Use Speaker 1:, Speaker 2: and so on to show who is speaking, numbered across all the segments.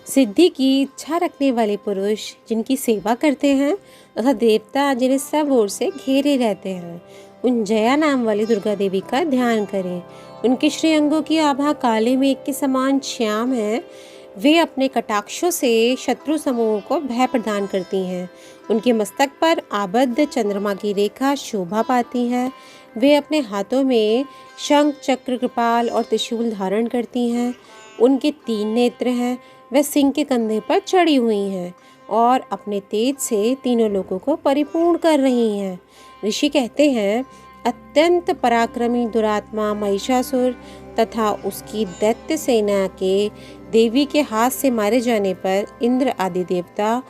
Speaker 1: सिद्धि की इच्छा रखने वाले पुरुष जिनकी सेवा करते हैं तथा देवता जिन्हें सब ओर से घेरे रहते हैं, उन जया नाम वाली दुर्गा देवी का ध्यान करें। उनके श्री अंगों की आभा काले मेघ के समान श्याम है। वे अपने कटाक्षों से शत्रु समूह को भय प्रदान करती हैं। उनके मस्तक पर आबद्ध चंद्रमा की रेखा शोभा पाती है। वे अपने हाथों में शंख, चक्र, कृपाल और त्रिशूल धारण करती हैं। उनके 3 नेत्र हैं। वह सिंह के कंधे पर चढ़ी हुई हैं और अपने तेज से तीनों लोगों को परिपूर्ण कर रही हैं। ऋषि कहते हैं, अत्यंत पराक्रमी दुरात्मा महिषासुर तथा उसकी दैत्य सेना के देवी के हाथ से मारे जाने पर इंद्र आदि देवता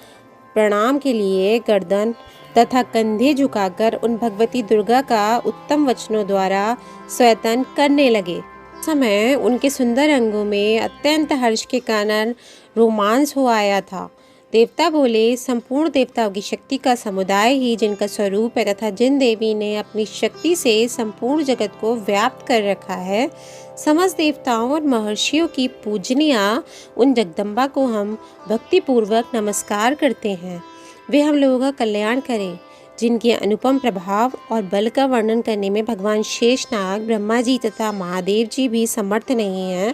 Speaker 1: प्रणाम के लिए गर्दन तथा कंधे झुकाकर उन भगवती दुर्गा का उत्तम वचनों द्वारा स्वैतन करने लगे। समय उनके सुंदर अंगों में अत्यंत हर्ष के कारण रोमांस हो आया था। देवता बोले, संपूर्ण देवताओं की शक्ति का समुदाय ही जिनका स्वरूप है तथा जिन देवी ने अपनी शक्ति से संपूर्ण जगत को व्याप्त कर रखा है, समस्त देवताओं और महर्षियों की पूजनिया उन जगदम्बा को हम भक्तिपूर्वक नमस्कार करते हैं। वे हम लोगों का कल्याण करें। जिनके अनुपम प्रभाव और बल का वर्णन करने में भगवान शेषनाग, ब्रह्मा जी तथा महादेव जी भी समर्थ नहीं हैं,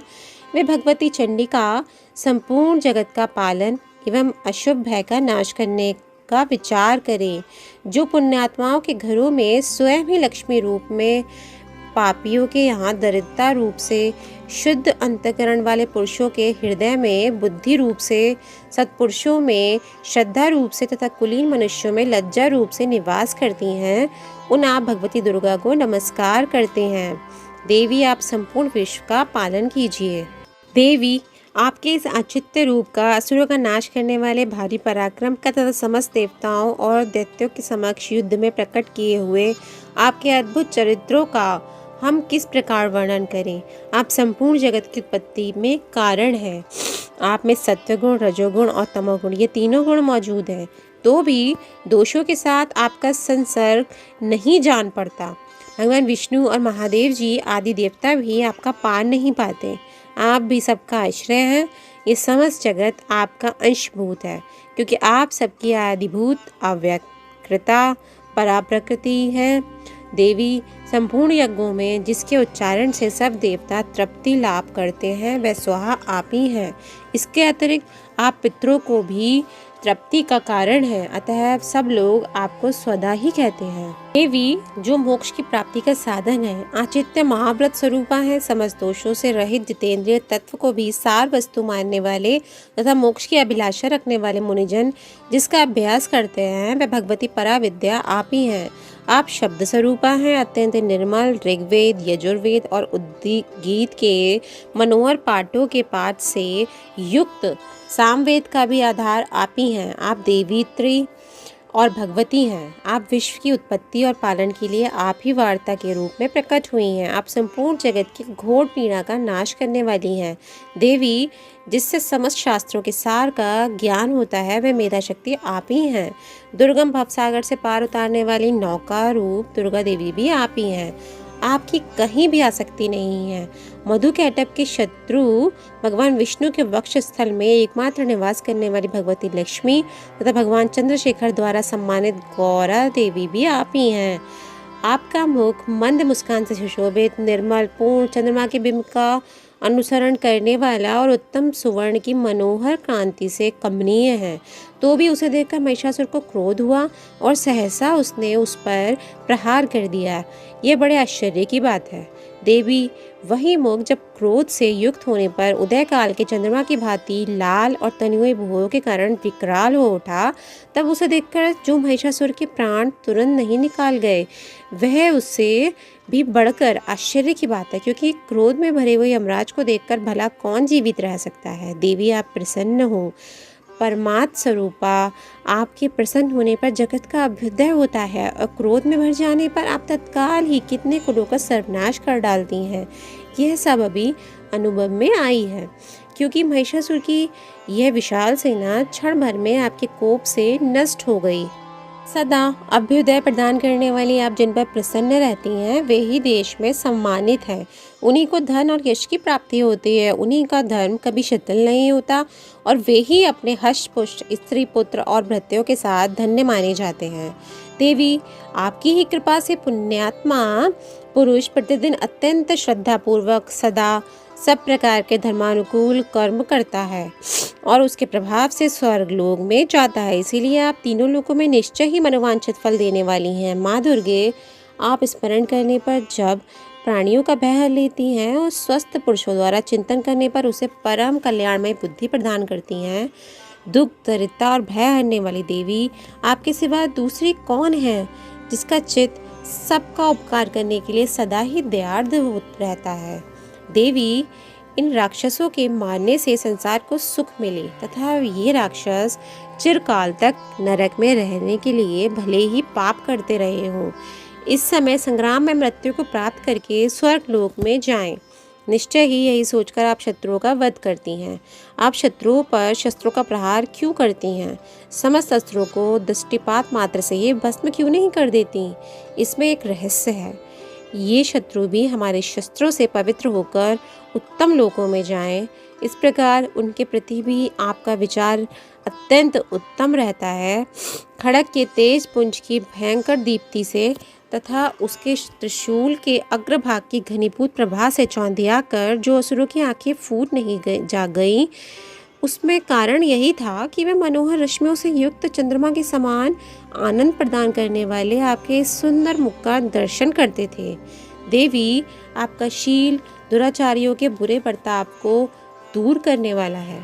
Speaker 1: वे भगवती चंडिका संपूर्ण जगत का पालन एवं अशुभ भय का नाश करने का विचार करें। जो पुण्यात्माओं के घरों में स्वयं ही लक्ष्मी रूप में, पापियों के यहाँ दरिद्रता रूप से, शुद्ध अंतकरण वाले पुरुषों के हृदय में बुद्धि रूप से, सत्पुरुषों में श्रद्धा रूप से तथा कुलीन मनुष्यों में लज्जा रूप से निवास करती हैं, उन आप भगवती दुर्गा को नमस्कार करते हैं। देवी, आप संपूर्ण विश्व का पालन कीजिए। देवी, आपके इस औचित्य रूप का, असुरों का नाश करने वाले भारी पराक्रम का तथा समस्त देवताओं और दैत्यों के समक्ष युद्ध में प्रकट किए हुए आपके अद्भुत चरित्रों का हम किस प्रकार वर्णन करें। आप संपूर्ण जगत की उत्पत्ति में कारण हैं। आप में सत्वगुण, रजोगुण और तमोगुण, ये तीनों गुण मौजूद हैं, तो भी दोषों के साथ आपका संसर्ग नहीं जान पड़ता। भगवान विष्णु और महादेव जी आदि देवता भी आपका पार नहीं पाते। आप भी सबका आश्रय हैं। ये समस्त जगत आपका अंशभूत है, क्योंकि आप सबकी आदिभूत, अव्यक्तता, पराप्रकृति है। देवी, संपूर्ण यज्ञों में जिसके उच्चारण से सब देवता तृप्ति लाभ करते हैं, वह स्वाहा आप ही हैं। इसके अतिरिक्त आप पितरों को भी तृप्ति का कारण है, अतः सब लोग आपको स्वदा ही कहते हैं। देवी, जो मोक्ष की प्राप्ति का साधन है, आचित्य महाव्रत स्वरूपा है, समस्त दोषों से रहित जितेंद्रिय तत्व को भी सार वस्तु मानने वाले तथा मोक्ष की अभिलाषा रखने वाले मुनिजन जिसका अभ्यास करते हैं, वह भगवती पराविद्या आप ही हैं। आप शब्द स्वरूपा हैं, अत्यंत निर्मल ऋग्वेद, यजुर्वेद और उद्गीत के मनोहर पाठों के पाठ से युक्त सामवेद का भी आधार आप ही हैं। आप देवीत्री और भगवती हैं। आप विश्व की उत्पत्ति और पालन के लिए आप ही वार्ता के रूप में प्रकट हुई हैं। आप संपूर्ण जगत की घोर पीड़ा का नाश करने वाली हैं। देवी, जिससे समस्त शास्त्रों के सार का ज्ञान होता है, वह मेधा शक्ति आप ही हैं। दुर्गम भवसागर से पार उतारने वाली नौका रूप दुर्गा देवी भी आप ही हैं। आपकी कहीं भी आसक्ति नहीं है। मधुकैटभ के शत्रु भगवान विष्णु के वक्ष स्थल में एकमात्र निवास करने वाली भगवती लक्ष्मी तथा भगवान चंद्रशेखर द्वारा सम्मानित गौरा देवी भी आप ही हैं। आपका मुख मंद मुस्कान से सुशोभित, निर्मल, पूर्ण चंद्रमा के बिंब का अनुसरण करने वाला और उत्तम सुवर्ण की मनोहर कांति से कमनीय है। तो भी उसे देखकर महिषासुर को क्रोध हुआ और सहसा उसने उस पर प्रहार कर दिया। ये बड़े आश्चर्य की बात है। देवी, वही मुख जब क्रोध से युक्त होने पर उदय काल के चंद्रमा की भांति लाल और तनी हुई भुवों के कारण विकराल हो उठा, तब उसे देखकर जो महिषासुर के प्राण तुरंत नहीं निकाल गए, वह उससे भी बढ़कर आश्चर्य की बात है, क्योंकि क्रोध में भरे हुए यमराज को देखकर भला कौन जीवित रह सकता है। देवी, आप प्रसन्न हो। परमात्म स्वरूपा, आपके प्रसन्न होने पर जगत का अभ्युदय होता है और क्रोध में भर जाने पर आप तत्काल ही कितने कुलों का सर्वनाश कर डालती हैं। यह सब अभी अनुभव में आई है, क्योंकि महिषासुर की यह विशाल सेना क्षण भर में आपके कोप से नष्ट हो गई। सदा अभ्युदय प्रदान करने वाली आप जिन पर प्रसन्न रहती हैं वे ही देश में सम्मानित हैं। उन्हीं को धन और यश की प्राप्ति होती है। उन्हीं का धर्म कभी शिथिल नहीं होता और वे ही अपने हष्ट पुष्ट स्त्री पुत्र और भृत्यों के साथ धन्य माने जाते हैं। देवी, आपकी ही कृपा से पुण्यात्मा पुरुष प्रतिदिन अत्यंत श्रद्धापूर्वक सदा सब प्रकार के धर्मानुकूल कर्म करता है और उसके प्रभाव से स्वर्ग लोक में जाता है। इसीलिए आप तीनों लोकों में निश्चय ही मनोवांछित फल देने वाली हैं। माँ दुर्गे, आप स्मरण करने पर जब प्राणियों का भय हर लेती हैं और स्वस्थ पुरुषों द्वारा चिंतन करने पर उसे परम कल्याणमय बुद्धि प्रदान करती हैं। दुख, दरिद्रता और भय हरने वाली देवी, आपके सिवा दूसरी कौन है जिसका चित्त सबका उपकार करने के लिए सदा ही दयार्द रहता है। देवी, इन राक्षसों के मारने से संसार को सुख मिले तथा ये राक्षस चिरकाल तक नरक में रहने के लिए भले ही पाप करते रहे हों, इस समय संग्राम में मृत्यु को प्राप्त करके स्वर्ग लोक में जाएं। निश्चय ही यही सोचकर आप शत्रुओं का वध करती हैं। आप शत्रुओं पर शस्त्रों का प्रहार क्यों करती हैं? समस्त अस्त्रों को दृष्टिपात मात्र से ये भस्म क्यों नहीं कर देती? इसमें एक रहस्य है। ये शत्रु भी हमारे शस्त्रों से पवित्र होकर उत्तम लोकों में जाएं। इस प्रकार उनके प्रति भी आपका विचार अत्यंत उत्तम रहता है। खड़ग के तेज पुंज की भयंकर दीप्ति से तथा उसके त्रिशूल के अग्रभाग की घनीभूत प्रभा से चौंधिया कर जो असुरों की आंखें फूट नहीं जा गईं, उसमें कारण यही था कि वे मनोहर रश्मियों से युक्त चंद्रमा के समान आनंद प्रदान करने वाले आपके सुंदर मुख का दर्शन करते थे। देवी, आपका शील दुराचारियों के बुरे बर्ताव को दूर करने वाला है।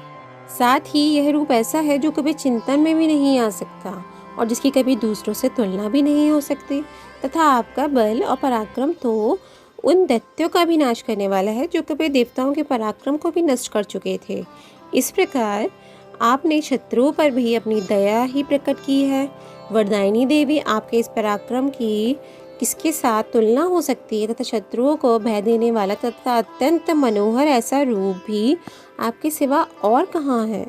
Speaker 1: साथ ही यह रूप ऐसा है जो कभी चिंतन में भी नहीं आ सकता और जिसकी कभी दूसरों से तुलना भी नहीं हो सकती, तथा आपका बल और पराक्रम तो उन दैत्यों का भी नाश करने वाला है जो कभी देवताओं के पराक्रम को भी नष्ट कर चुके थे। इस प्रकार आपने शत्रुओं पर भी अपनी दया ही प्रकट की है। वरदायिनी देवी, आपके इस पराक्रम की किसके साथ तुलना हो सकती है तथा शत्रुओं को भय देने वाला तथा अत्यंत मनोहर ऐसा रूप भी आपके सिवा और कहाँ है?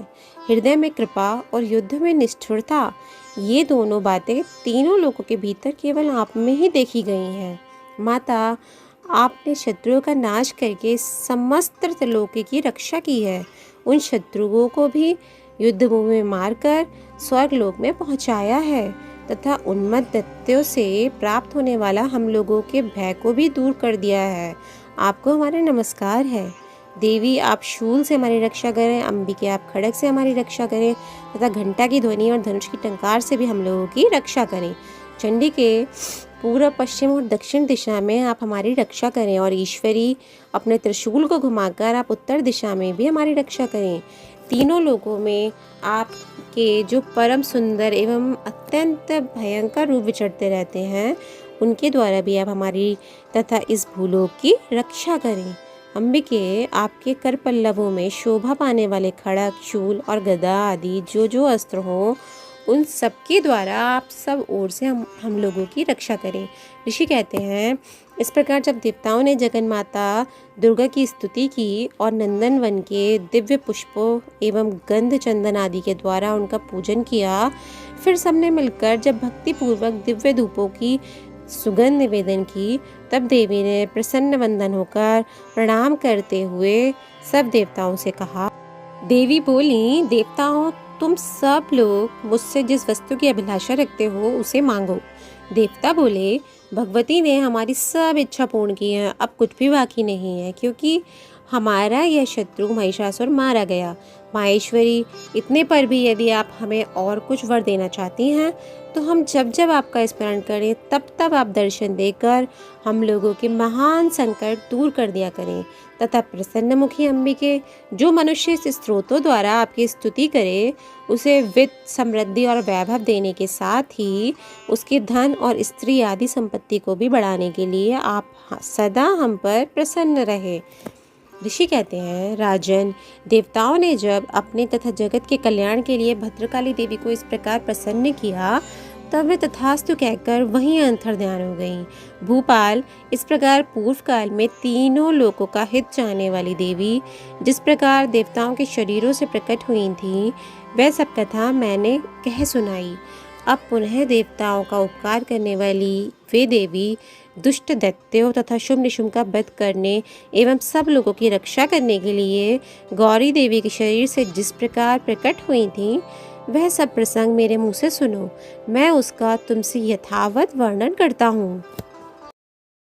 Speaker 1: हृदय में कृपा और युद्ध में निष्ठुरता, ये दोनों बातें तीनों लोगों के भीतर केवल आप में ही देखी गई हैं। माता, आपने शत्रुओं का नाश करके समस्त त्रिलोकी की रक्षा की है। उन शत्रुओं को भी युद्धभूमि में मारकर स्वर्ग लोक में पहुंचाया है तथा उन्मत्त दैत्यों से प्राप्त होने वाला हम लोगों के भय को भी दूर कर दिया है। आपको हमारा नमस्कार है। देवी, आप शूल से हमारी रक्षा करें। अंबिके, आप खड़ग से हमारी रक्षा करें तथा घंटा की ध्वनि और धनुष की टंकार से भी हम लोगों की रक्षा करें। चंडी के पूर्व, पश्चिम और दक्षिण दिशा में आप हमारी रक्षा करें और ईश्वरी, अपने त्रिशूल को घुमाकर आप उत्तर दिशा में भी हमारी रक्षा करें। तीनों लोगों में आपके जो परम सुंदर एवं अत्यंत भयंकर रूप विचरते रहते हैं, उनके द्वारा भी आप हमारी तथा इस भूलोक की रक्षा करें। अंबिके, आपके कर पल्लवों में शोभा पाने वाले खड़ग, शूल और गदा आदि जो अस्त्र हों, उन सबके द्वारा आप सब ओर से हम लोगों की रक्षा करें। ऋषि कहते हैं, इस प्रकार जब देवताओं ने जगन माता दुर्गा की स्तुति की और नंदन वन के दिव्य पुष्पों एवं गंध चंदन आदि के द्वारा उनका पूजन किया, फिर सबने मिलकर जब भक्ति पूर्वक दिव्य धूपों की सुगंध निवेदन की, तब देवी ने प्रसन्न वंदन होकर प्रणाम करते हुए सब देवताओं से कहा। देवी बोली, देवताओं, तुम सब लोग मुझसे जिस वस्तु की अभिलाषा रखते हो उसे मांगो। देवता बोले, भगवती ने हमारी सब इच्छा पूर्ण की है, अब कुछ भी बाकी नहीं है, क्योंकि हमारा यह शत्रु महिषासुर मारा गया। माहेश्वरी, इतने पर भी यदि आप हमें और कुछ वर देना चाहती हैं तो हम जब जब आपका स्मरण करें तब तब आप दर्शन देकर हम लोगों के महान संकट दूर कर दिया करें तथा प्रसन्न मुखी अंबिके, जो मनुष्य इस स्त्रोतों द्वारा आपकी स्तुति करे उसे वित्त, समृद्धि और वैभव देने के साथ ही उसके धन और स्त्री आदि संपत्ति को भी बढ़ाने के लिए आप सदा हम पर प्रसन्न रहे। ऋषि कहते हैं, राजन, देवताओं ने जब अपने तथा जगत के कल्याण के लिए भद्रकाली देवी को इस प्रकार प्रसन्न किया, तब वे तथास्तु कहकर वहीं अंतर्ध्यान हो गईं। भूपाल, इस प्रकार पूर्व काल में तीनों लोकों का हित चाहने वाली देवी जिस प्रकार देवताओं के शरीरों से प्रकट हुई थी, वह सब कथा मैंने कह सुनाई। अब पुनः देवताओं का उपकार करने वाली वे देवी दुष्ट दैत्यों तथा शुभ निशुंभ का वध करने एवं सब लोगों की रक्षा करने के लिए गौरी देवी के शरीर से जिस प्रकार प्रकट हुई थी, वह सब प्रसंग मेरे मुंह से सुनो। मैं उसका तुमसे यथावत वर्णन करता हूँ।